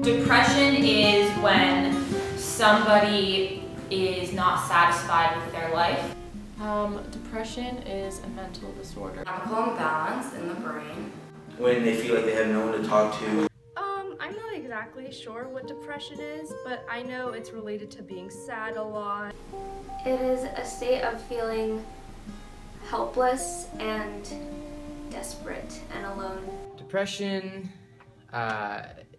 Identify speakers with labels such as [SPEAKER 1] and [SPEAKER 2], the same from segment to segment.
[SPEAKER 1] Depression is when somebody is not satisfied with their life.
[SPEAKER 2] Depression is a mental disorder.
[SPEAKER 3] Chemical imbalance in the brain.
[SPEAKER 4] When they feel like they have no one to talk to.
[SPEAKER 5] I'm not exactly sure what depression is, but I know it's related to being sad a lot.
[SPEAKER 6] It is a state of feeling helpless and desperate and alone.
[SPEAKER 7] Depression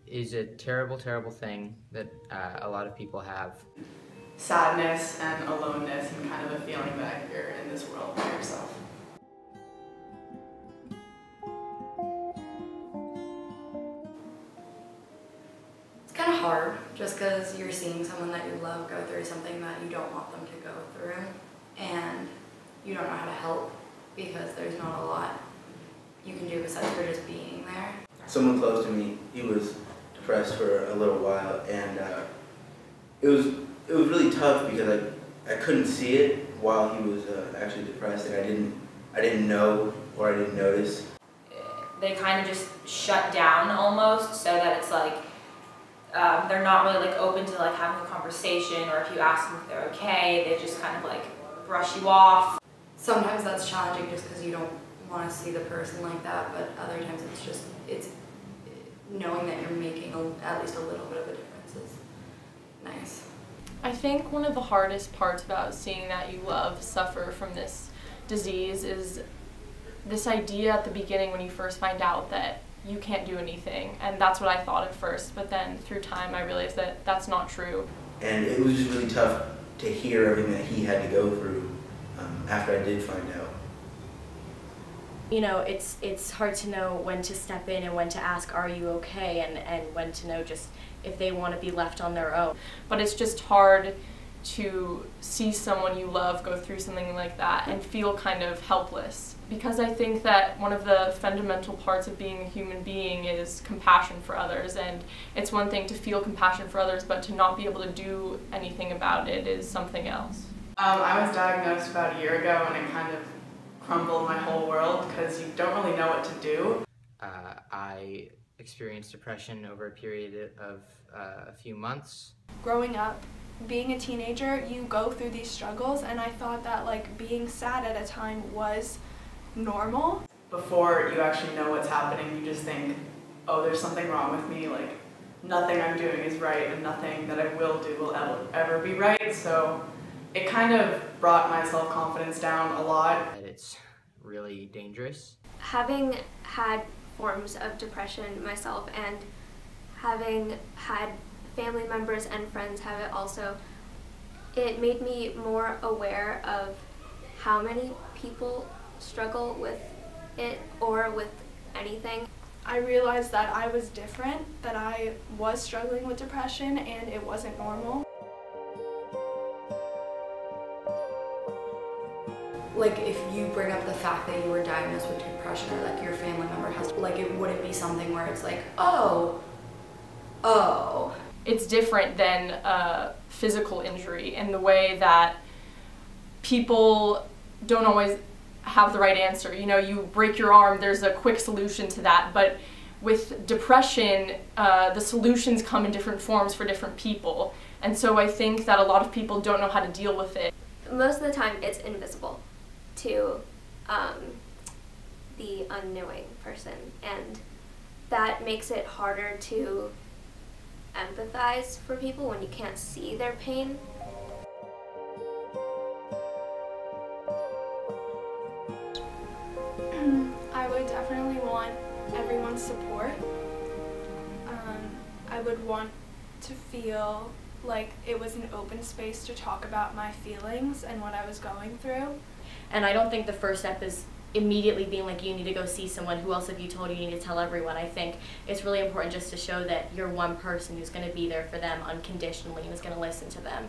[SPEAKER 7] is a terrible, terrible thing that a lot of people have.
[SPEAKER 8] Sadness and aloneness and kind of a feeling that you're in this world by yourself.
[SPEAKER 3] It's kind of hard just because you're seeing someone that you love go through something that you don't want them to go through, and you don't know how to help because there's not a lot you can do besides for just being there.
[SPEAKER 4] Someone close to me, he was depressed for a little while, and it was really tough because I couldn't see it while he was actually depressed, and I didn't know or I didn't notice.
[SPEAKER 1] They kind of just shut down almost, so that it's like they're not really like open to like having a conversation, or if you ask them if they're okay, they just kind of like brush you off.
[SPEAKER 3] Sometimes that's challenging just because you don't want to see the person like that, but other times it's knowing that you're making at least a little bit of a difference is nice.
[SPEAKER 2] I think one of the hardest parts about seeing that you love suffer from this disease is this idea at the beginning when you first find out that you can't do anything, and that's what I thought at first, but then through time I realized that that's not true.
[SPEAKER 4] And it was just really tough to hear everything that he had to go through after I did find out.
[SPEAKER 9] You know, it's hard to know when to step in and when to ask, are you okay, and when to know just if they want to be left on their own.
[SPEAKER 2] But it's just hard to see someone you love go through something like that and feel kind of helpless. Because I think that one of the fundamental parts of being a human being is compassion for others, and it's one thing to feel compassion for others, but to not be able to do anything about it is something else.
[SPEAKER 8] I was diagnosed about a year ago, and it kind of crumbled my whole world because you don't really know what to do.
[SPEAKER 7] I experienced depression over a period of a few months.
[SPEAKER 5] Growing up, being a teenager, you go through these struggles, and I thought that like being sad at a time was normal.
[SPEAKER 8] Before you actually know what's happening, you just think, oh, there's something wrong with me, like nothing I'm doing is right and nothing that I will do will ever be right. So it kind of brought my self-confidence down a lot.
[SPEAKER 7] It's really dangerous.
[SPEAKER 6] Having had forms of depression myself, and having had family members and friends have it also, it made me more aware of how many people struggle with it or with anything.
[SPEAKER 5] I realized that I was different, that I was struggling with depression and it wasn't normal.
[SPEAKER 3] Like if you bring up the fact that you were diagnosed with depression, or like your family member has, like it wouldn't be something where it's like, oh.
[SPEAKER 2] It's different than a physical injury in the way that people don't always have the right answer. You know, you break your arm, there's a quick solution to that, but with depression, the solutions come in different forms for different people. And so I think that a lot of people don't know how to deal with it.
[SPEAKER 6] Most of the time it's invisible to the unknowing person, and that makes it harder to empathize for people when you can't see their pain.
[SPEAKER 5] I would definitely want everyone's support. I would want to feel like it was an open space to talk about my feelings and what I was going through.
[SPEAKER 9] And I don't think the first step is immediately being like, you need to go see someone. Who else have you told? You need to tell everyone. I think it's really important just to show that you're one person who's going to be there for them unconditionally and is going to listen to them.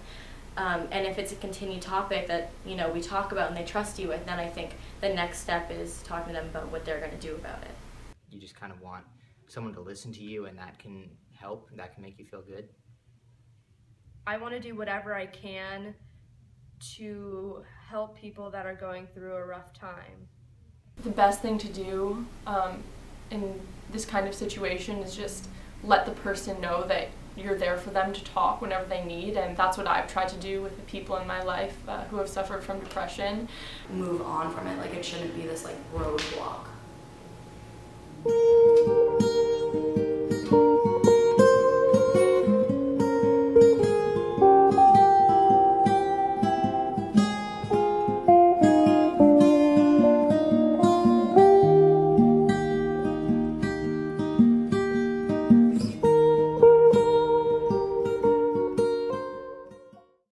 [SPEAKER 9] And if it's a continued topic that, you know, we talk about and they trust you with, then I think the next step is talking to them about what they're going to do about it.
[SPEAKER 7] You just kind of want someone to listen to you, and that can help, that can make you feel good.
[SPEAKER 5] I want to do whatever I can to help people that are going through a rough time.
[SPEAKER 2] The best thing to do in this kind of situation is just let the person know that you're there for them to talk whenever they need, and that's what I've tried to do with the people in my life who have suffered from depression.
[SPEAKER 3] Move on from it, like it shouldn't be this like roadblock.